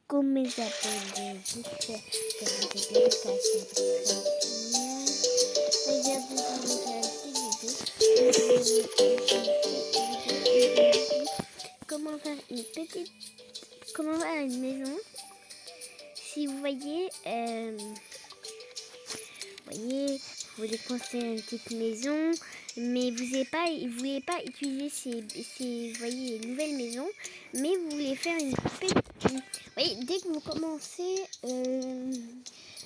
comment ça s'appelle vite fait que vous avez caché. Regardez comment j'ai comment faire une petite, comment faire une maison. Si vous voyez, vous voulez construire une petite maison, mais vous ne voulez pas utiliser ces voyez, nouvelles maisons, mais vous voulez faire une petite. Vous voyez, dès que vous commencez,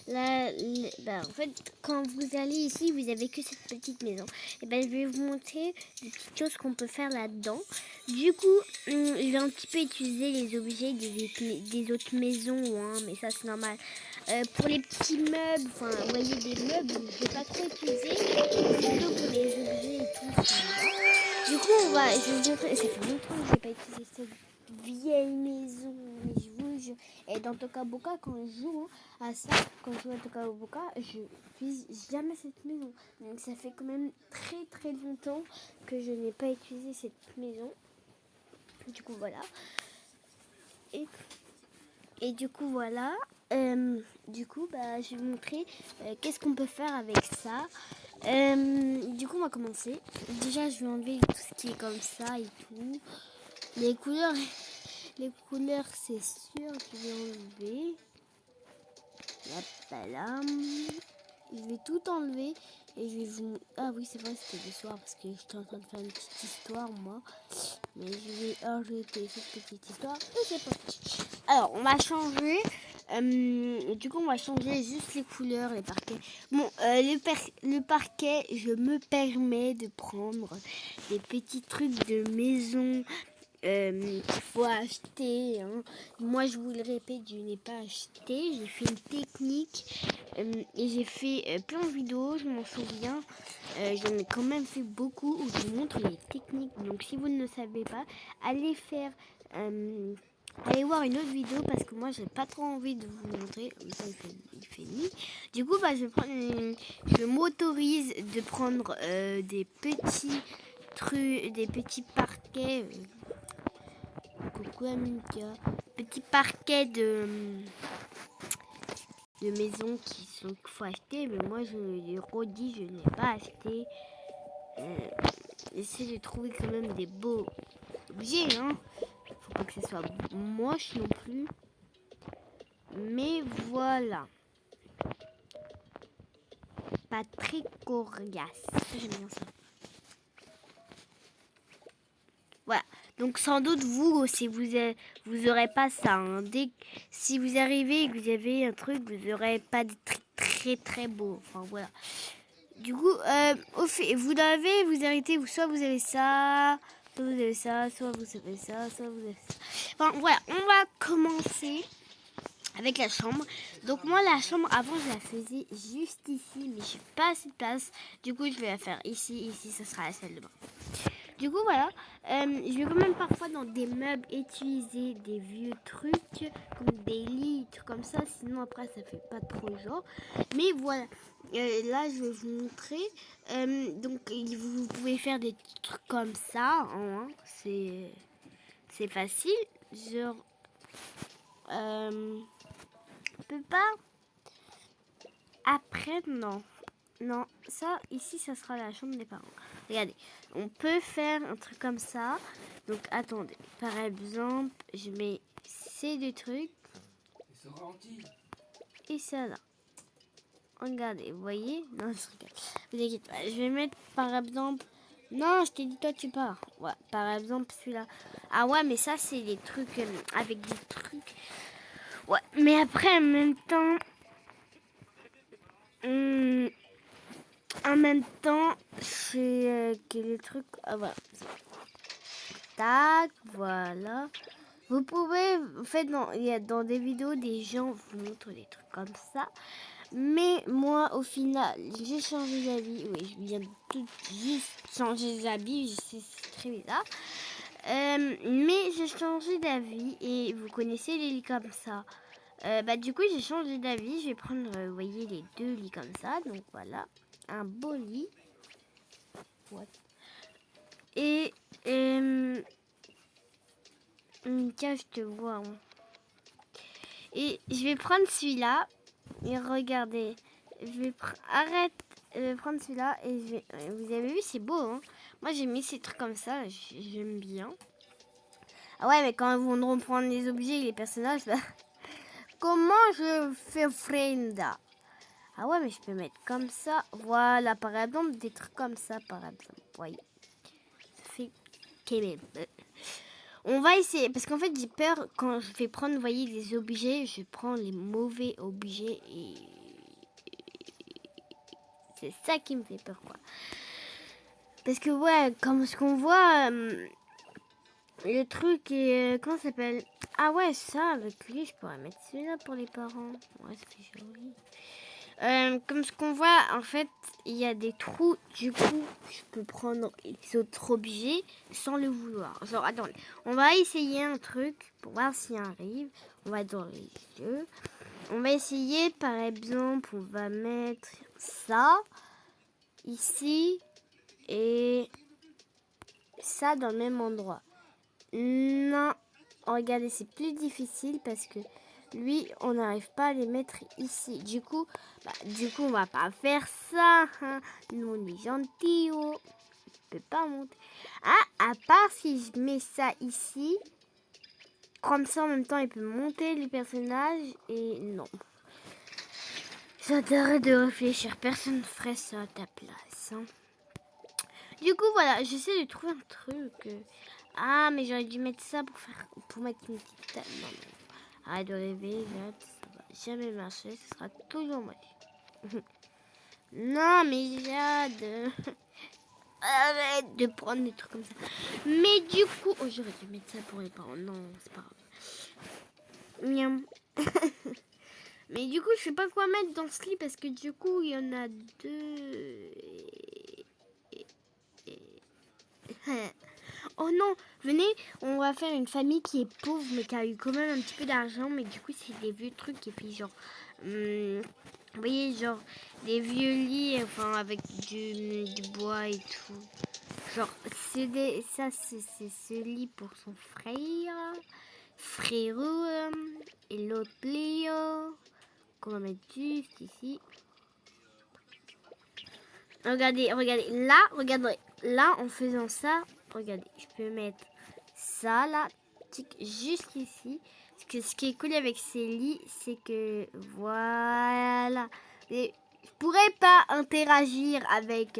en fait, quand vous allez ici, vous avez que cette petite maison. Et ben, je vais vous montrer des petites choses qu'on peut faire là-dedans. Du coup, je vais un petit peu utiliser les objets des autres maisons, hein, mais ça c'est normal. Pour les petits meubles, enfin, vous voyez des meubles, je ne vais pas trop utiliser. C'est plutôt pour les objets et tout. Du coup, je vais vous montrer. Ça fait longtemps que je n'ai pas utilisé cette vieille maison, mais je vous jure. Et dans Toca Boca, quand je joue à ça, quand je joue à Toca Boca, je n'utilise jamais cette maison. Donc ça fait quand même très très longtemps que je n'ai pas utilisé cette maison. Du coup, voilà. Et du coup, voilà. Je vais vous montrer qu'est-ce qu'on peut faire avec ça. Du coup, on va commencer. Déjà, je vais enlever tout ce qui est comme ça et tout. Les couleurs, c'est sûr que je vais enlever. Hop là. Je vais tout enlever et je vais vous... Ah oui, c'est vrai, c'était le soir parce que j'étais en train de faire une petite histoire, moi. Mais je vais arrêter cette petite histoire. Et c'est parti. Alors, on va changer. Du coup, on va changer juste les couleurs, les parquets. Bon, le parquet, je me permets de prendre des petits trucs de maison qu'il faut acheter. Hein. Moi, je vous le répète, je n'ai pas acheté. J'ai fait une technique et j'ai fait plein de vidéos, je m'en souviens. J'en ai quand même fait beaucoup où je vous montre les techniques. Donc, si vous ne le savez pas, allez faire... allez voir une autre vidéo parce que moi j'ai pas trop envie de vous montrer. Comme ça il fait nuit. Du coup je m'autorise de prendre des petits trucs, des petits parquets. Coucou Aminka. Petits parquets de maison qu'il faut acheter. Mais moi je les redis, je n'ai pas acheté. J'essaie de trouver quand même des beaux objets. Hein. Faut pas que ce soit moche non plus. Mais voilà. Pas très coriace. J'aime bien ça. Voilà. Donc sans doute vous aussi vous aurez pas ça. Hein. Si vous arrivez et que vous avez un truc, vous aurez pas de très très beau. Enfin voilà. Du coup, vous arrêtez, soit vous avez ça, soit vous avez ça, soit vous avez ça, soit vous avez ça. Enfin voilà, on va commencer avec la chambre. Donc moi la chambre avant je la faisais juste ici, mais je n'ai pas assez de place. Du coup je vais la faire ici, ça sera la salle de bain. Du coup voilà, je vais quand même parfois dans des meubles utiliser des vieux trucs comme des lits, trucs comme ça, sinon après ça fait pas trop genre. Mais voilà, là je vais vous montrer. Donc vous pouvez faire des trucs comme ça, hein, c'est facile. Genre, on peut pas. Après non. Non, ça, ici, ça sera la chambre des parents. Regardez, on peut faire un truc comme ça. Donc, attendez. Par exemple, je mets ces deux trucs. Et ça là. Regardez, vous voyez? Non, je regarde. Vous inquiétez pas. Je vais mettre, par exemple... Non, je t'ai dit, toi, tu pars. Ouais, par exemple, celui-là. Ah ouais, mais ça, c'est des trucs avec des trucs... Ouais, mais après, en même temps... En même temps, c'est que les trucs... Ah, voilà. Tac, voilà. Vous pouvez... En fait, il y a dans des vidéos, des gens vous montrent des trucs comme ça. Mais moi, au final, j'ai changé d'avis. Oui, je viens de tout juste changer d'avis. C'est très bizarre. Mais j'ai changé d'avis. Et vous connaissez les lits comme ça. Du coup, j'ai changé d'avis. Je vais prendre, vous voyez, les deux lits comme ça. Donc, voilà. Un beau lit. Ouais. Et tiens, je te vois. Hein. Et je vais prendre celui-là. Et regardez. Je vais prendre celui-là. Et vous avez vu, c'est beau. Hein, moi, j'ai mis ces trucs comme ça. J'aime bien. Ah ouais, mais quand ils vont prendre les objets et les personnages, là, comment je fais friend? Ah ouais, mais je peux mettre comme ça. Voilà, par exemple, des trucs comme ça, par exemple. Voyez. Ça fait quel On va essayer, parce qu'en fait, j'ai peur quand je vais prendre, vous voyez, des objets, je prends les mauvais objets et c'est ça qui me fait peur, quoi. Parce que, ouais, comme ce qu'on voit, le truc est, comment ça s'appelle? Ah ouais, ça, avec lui, je pourrais mettre celui-là pour les parents. Ouais, ça fait joli. Comme ce qu'on voit, en fait, il y a des trous. Du coup, je peux prendre les autres objets sans le vouloir. Genre, attendez, on va essayer un truc pour voir s'il arrive. On va dans les yeux. On va essayer, par exemple, on va mettre ça ici et ça dans le même endroit. Non, regardez, c'est plus difficile parce que lui, on n'arrive pas à les mettre ici. Du coup, on va pas faire ça. Hein. Nous, on est gentils. Oh. Je peux pas monter. Ah, à part si je mets ça ici. Comme ça, en même temps, il peut monter les personnages. Et non. Ça t'arrête de réfléchir. Personne ne ferait ça à ta place. Hein. Du coup, voilà, j'essaie de trouver un truc. Ah, mais j'aurais dû mettre ça pour mettre une petite table. Non, non. Arrête de rêver, Jade, ça va jamais marcher, ce sera toujours moche. Non, mais Jade, arrête de prendre des trucs comme ça. Mais du coup, oh, j'aurais dû mettre ça pour les parents. Non, c'est pas grave. Miam. Mais du coup, je sais pas quoi mettre dans ce lit parce que du coup, il y en a deux. Oh non, venez, on va faire une famille qui est pauvre mais qui a eu quand même un petit peu d'argent. Mais du coup, c'est des vieux trucs et puis genre, vous voyez, genre des vieux lits, enfin avec du bois et tout. Genre, ça c'est ce lit pour son frérot, et l'autre lit qu'on va mettre juste ici. Regardez, regardez, là en faisant ça. Regardez, je peux mettre ça là, juste ici. Parce que ce qui est cool avec ces lits, c'est que voilà. Et je pourrais pas interagir avec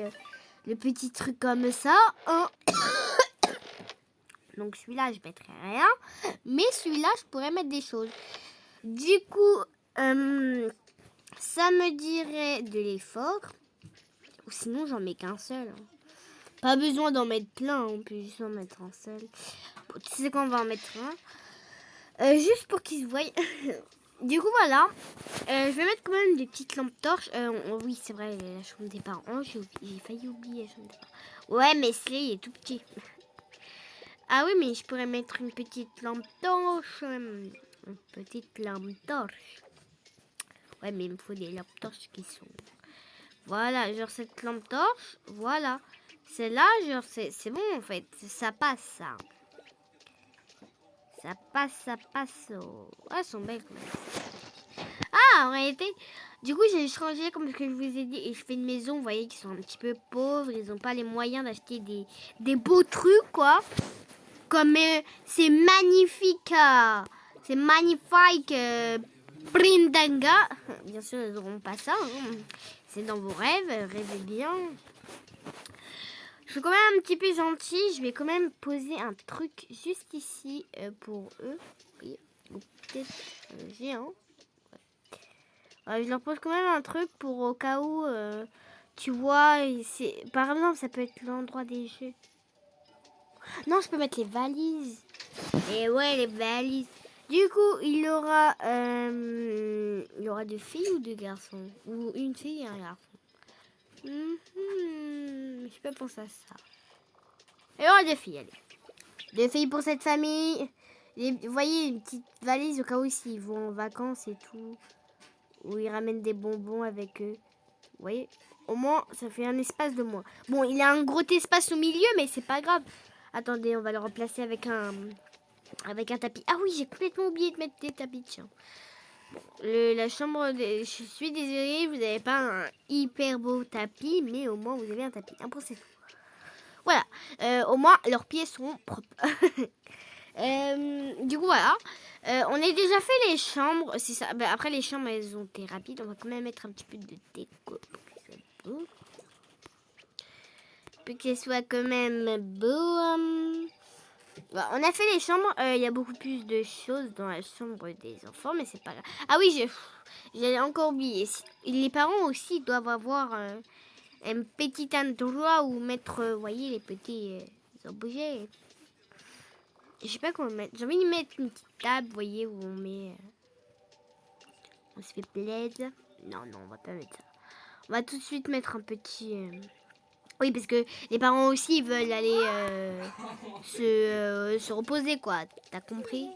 le petit truc comme ça. Hein. Donc celui-là, je mettrai rien. Mais celui-là, je pourrais mettre des choses. Du coup, ça me dirait de l'effort. Ou sinon, j'en mets qu'un seul. Hein. Pas besoin d'en mettre plein, on peut juste en mettre un seul. Bon, tu sais qu'on va en mettre un. Juste pour qu'ils se voient. Du coup, voilà. Je vais mettre quand même des petites lampes torches. Oui, c'est vrai, la chambre des parents. J'ai failli oublier la chambre des parents. Ouais, mais Slay est tout petit. Ah oui, mais je pourrais mettre une petite lampe torche. Une petite lampe torche. Ouais, mais il me faut des lampes torches qui sont... Voilà, genre cette lampe torche. Voilà. Celle-là, genre, c'est bon en fait. Ça passe, ça. Ça passe. Oh. Ouais, elles sont belles. Ah, en réalité, du coup, j'ai changé comme ce que je vous ai dit. Et je fais une maison, vous voyez, qui sont un petit peu pauvres. Ils n'ont pas les moyens d'acheter des beaux trucs, quoi. Comme c'est magnifique. C'est magnifique. Brindanga. Bien sûr, ils n'auront pas ça. Hein. C'est dans vos rêves. Rêvez bien. Je suis quand même un petit peu gentille. Je vais quand même poser un truc juste ici pour eux. Oui. Ou peut-être géant. Ouais. Je leur pose quand même un truc pour au cas où, tu vois, par exemple, ça peut être l'endroit des jeux. Non, je peux mettre les valises. Et ouais, les valises. Du coup, il y aura deux filles ou deux garçons. Ou une fille et un garçon. Je peux penser à ça. Il y aura deux filles, allez. Deux filles pour cette famille. Vous voyez, une petite valise au cas où s'ils vont en vacances et tout. Ou ils ramènent des bonbons avec eux. Vous voyez, au moins, ça fait un espace de moins. Bon, il a un gros espace au milieu, mais c'est pas grave. Attendez, on va le remplacer avec un tapis. Ah oui, j'ai complètement oublié de mettre des tapis, tiens. La chambre, je suis désolée, vous n'avez pas un hyper beau tapis, mais au moins vous avez un tapis. Un pour c'est tout. Voilà, au moins leurs pieds seront propres. Du coup, voilà. On a déjà fait les chambres. C'est ça. Ben, après, les chambres, elles ont été rapides. On va quand même mettre un petit peu de déco pour que ça soit beau. Pour que ce soit quand même beau. Voilà, on a fait les chambres. Il y a beaucoup plus de choses dans la chambre des enfants, mais c'est pas grave. Ah oui, j'allais encore oublier. Les parents aussi doivent avoir un petit endroit où mettre, vous voyez, les petits objets. Je sais pas comment mettre. J'ai envie de mettre une petite table, vous voyez, où on met. On se fait plaisir. Non, on va pas mettre ça. On va tout de suite mettre un petit. Oui, parce que les parents aussi veulent aller se reposer, quoi. T'as compris?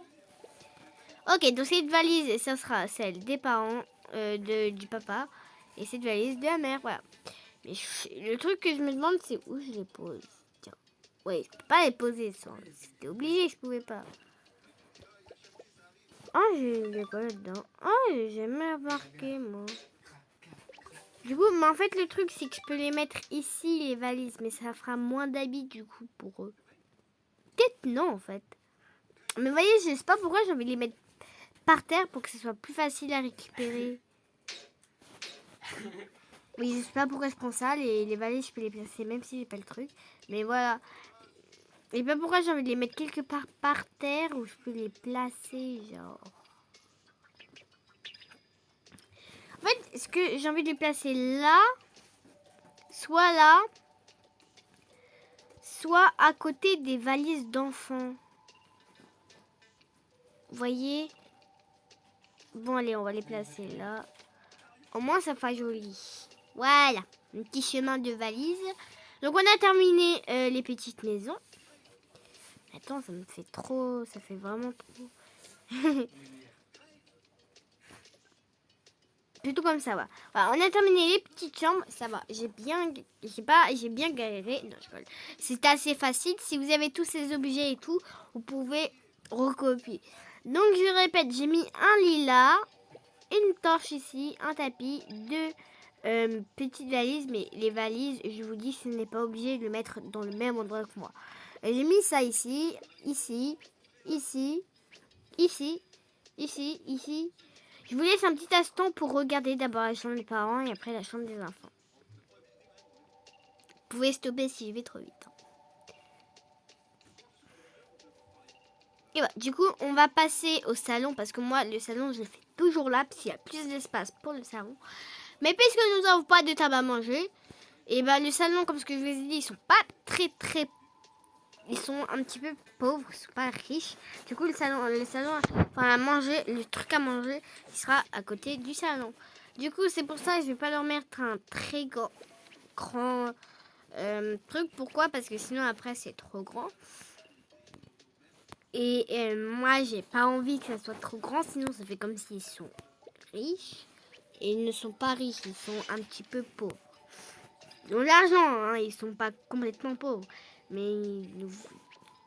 Ok, donc cette valise, ça sera celle des parents, du papa. Et cette valise de la mère, voilà. Mais le truc que je me demande, c'est où je les pose. Tiens. Ouais, je peux pas les poser sans. C'était obligé, je pouvais pas. Ah, j'ai pas là-dedans. Ah, j'ai jamais remarqué, moi. Du coup, mais en fait, le truc, c'est que je peux les mettre ici, les valises. Mais ça fera moins d'habits, du coup, pour eux. Peut-être non, en fait. Mais vous voyez, je sais pas pourquoi j'ai envie de les mettre par terre pour que ce soit plus facile à récupérer. Oui, je sais pas pourquoi je prends ça. Les valises, je peux les placer même si j'ai pas le truc. Mais voilà. Je sais pas pourquoi j'ai envie de les mettre quelque part par terre où je peux les placer, genre. En fait, ce que j'ai envie de les placer là, soit à côté des valises d'enfants. Vous voyez? Bon, allez, on va les placer là. Au moins, ça fait joli. Voilà, un petit chemin de valises. Donc, on a terminé les petites maisons. Attends, ça me fait trop... Ça fait vraiment trop... Plutôt comme ça va. Voilà, on a terminé les petites chambres, ça va. J'ai bien galéré. Non, je rigole. C'est assez facile. Si vous avez tous ces objets et tout, vous pouvez recopier. Donc je répète, j'ai mis un lilas, une torche ici, un tapis, deux petites valises. Mais les valises, je vous dis, ce n'est pas obligé de le mettre dans le même endroit que moi. J'ai mis ça ici, ici, ici, ici, ici, ici. Je vous laisse un petit instant pour regarder d'abord la chambre des parents et après la chambre des enfants. Vous pouvez stopper si je vais trop vite. Et voilà, du coup, on va passer au salon parce que moi, le salon, je le fais toujours là parce qu'il y a plus d'espace pour le salon. Mais puisque nous n'avons pas de table à manger, et ben le salon, comme ce que je vous ai dit, ils sont pas très. Ils sont un petit peu pauvres, ils sont pas riches. Du coup, le salon, enfin à manger, le truc à manger, il sera à côté du salon. Du coup, c'est pour ça que je vais pas leur mettre un très grand truc. Pourquoi? Parce que sinon après c'est trop grand. Et moi, j'ai pas envie que ça soit trop grand, sinon ça fait comme s'ils sont riches. Et ils ne sont pas riches, ils sont un petit peu pauvres. Ils ont l'argent, hein, ils sont pas complètement pauvres. Mais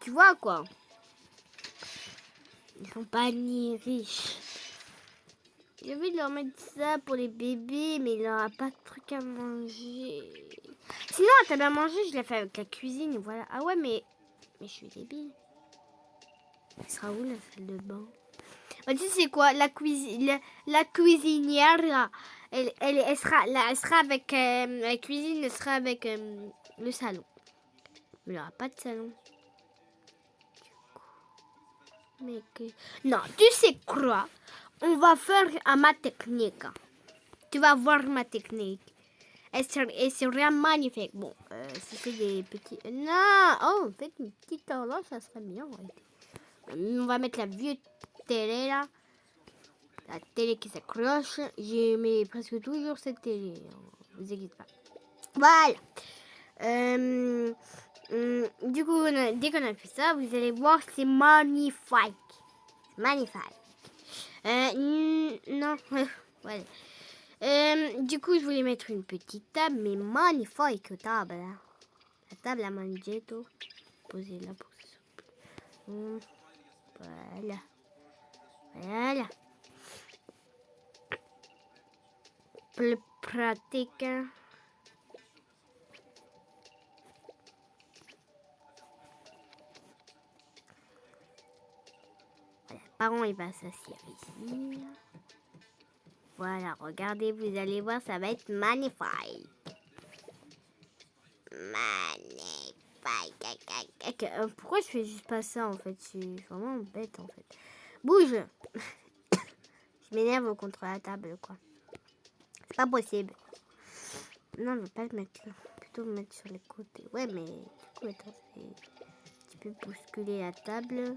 tu vois quoi? Ils sont pas ni riches. J'ai envie de leur mettre ça pour les bébés, mais il n'aura pas de truc à manger. Sinon, la table à manger, je l'ai fait avec la cuisine, et voilà. Ah ouais, mais je suis débile. Elle sera où la salle de bain? Bah, tu sais c'est quoi? La cuisinière, là, elle sera avec... la cuisine, elle sera avec le salon. Mais il n'y aura pas de salon. Mais que... Non, tu sais quoi? On va faire à ma technique. Tu vas voir ma technique. Elle serait magnifique. Bon, si c'est des petits... Non! Oh, en fait, une petite horloge, ça serait bien. On va mettre la vieille télé, là. La télé qui s'accroche. J'ai mis presque toujours cette télé. Vous inquiétez pas. Voilà. Du coup, dès qu'on a fait ça, vous allez voir, c'est magnifique. Magnifique. Non, voilà. Du coup, je voulais mettre une petite table, mais magnifique table. Hein. La table à manger, tout. Posez-la pour que ça soit. Voilà. Voilà. plus pratique. Hein. Voilà, parents, il va s'asseoir ici. Voilà, regardez, vous allez voir, ça va être magnifique. Magnifique. Pourquoi je fais juste pas ça en fait? Je suis vraiment bête en fait. Bouge. Je m'énerve contre la table quoi. C'est pas possible. Non, je veux pas le mettre là. Plutôt me mettre sur les côtés. Ouais, mais du coup, attends, tu peux bousculer la table.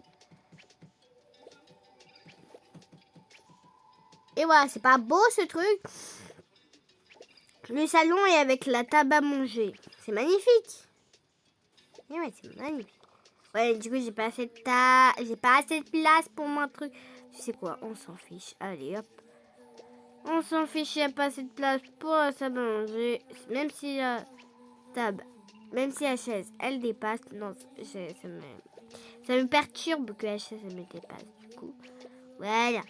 Et voilà, c'est pas beau ce truc. Le salon est avec la table à manger. C'est magnifique. Et ouais, c'est magnifique. Ouais, du coup, j'ai pas assez de place pour mon truc. Tu sais quoi, on s'en fiche. Allez, hop. On s'en fiche, il n'y a pas assez de place pour la table à manger. Même si la table, même si la chaise, elle dépasse. Non, ça me perturbe que la chaise, elle me dépasse. Du coup, voilà.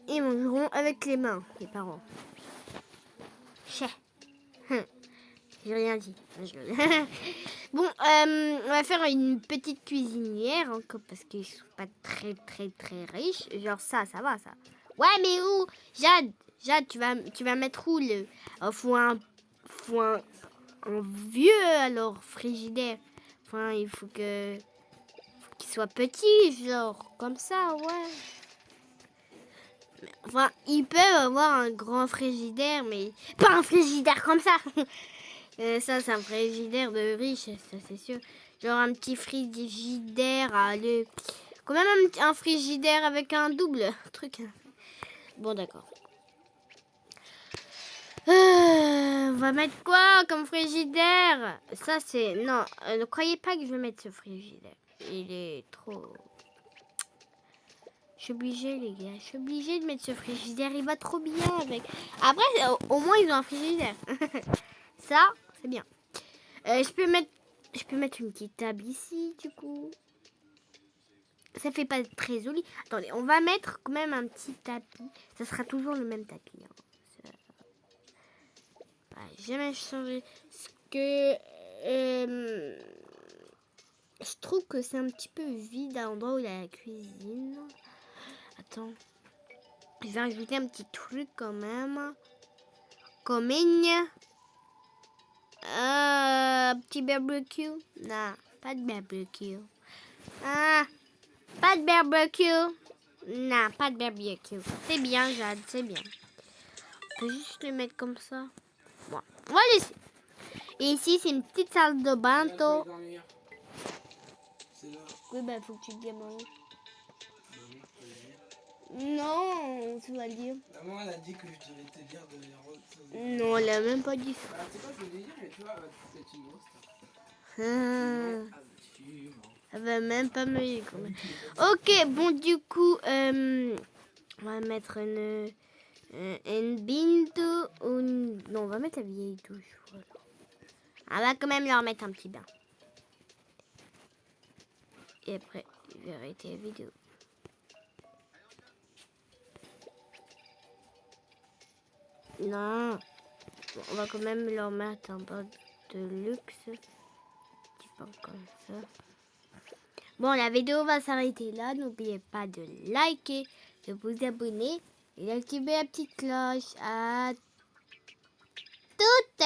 Ils mangeront avec les mains, les parents. Chais. J'ai rien dit. Bon, on va faire une petite cuisinière encore parce qu'ils sont pas très riches. Genre ça va ça. Ouais, mais où? Jade, tu vas mettre où le faut un vieux alors frigidaire. Enfin, il faut qu'il soit petit, genre comme ça, ouais. Enfin, ils peuvent avoir un grand frigidaire, mais pas un frigidaire comme ça. Ça, c'est un frigidaire de riche, ça c'est sûr. Genre un petit frigidaire, quand même un frigidaire avec un double truc. Bon, d'accord. On va mettre quoi comme frigidaire? Ça, c'est... Non, ne croyez pas que je vais mettre ce frigidaire. Il est trop... Je suis obligée, les gars. Je suis obligée de mettre ce frigidaire. Il va trop bien avec... Après, au moins, ils ont un frigidaire. Ça, c'est bien. Je peux mettre une petite table ici, du coup. Ça fait pas très joli. Attendez, on va mettre quand même un petit tapis. Ça sera toujours le même tapis. Hein. J'ai jamais changé. Parce que... je trouve que c'est un petit peu vide à l'endroit où il y a la cuisine. Attends. Je vais rajouter un petit truc quand même. Comme une... petit barbecue. Non, pas de barbecue. Pas de barbecue. Non, pas de barbecue. C'est bien, Jade, c'est bien. On peut juste le mettre comme ça. Bon, on va laisser. Et ici, c'est une petite salle de bain. Oui, bah, faut que tu te dises maman. Non, tu vas le dire. Maman, elle a dit que je devais te dire de les roses. Non, elle a même pas dit ça. C'est quoi, je voulais dire, mais tu vois, c'est une grosse. Elle va même pas me dire. Ok, bon, du coup, on va mettre une bintou. Non, on va mettre la vieille douche. Voilà. On va quand même leur mettre un petit bain. Et après, je vais arrêter la vidéo. Non, on va quand même leur mettre un bain de luxe. Petit bain comme ça. Bon, la vidéo va s'arrêter là. N'oubliez pas de liker, de vous abonner et d'activer la petite cloche. À toutes.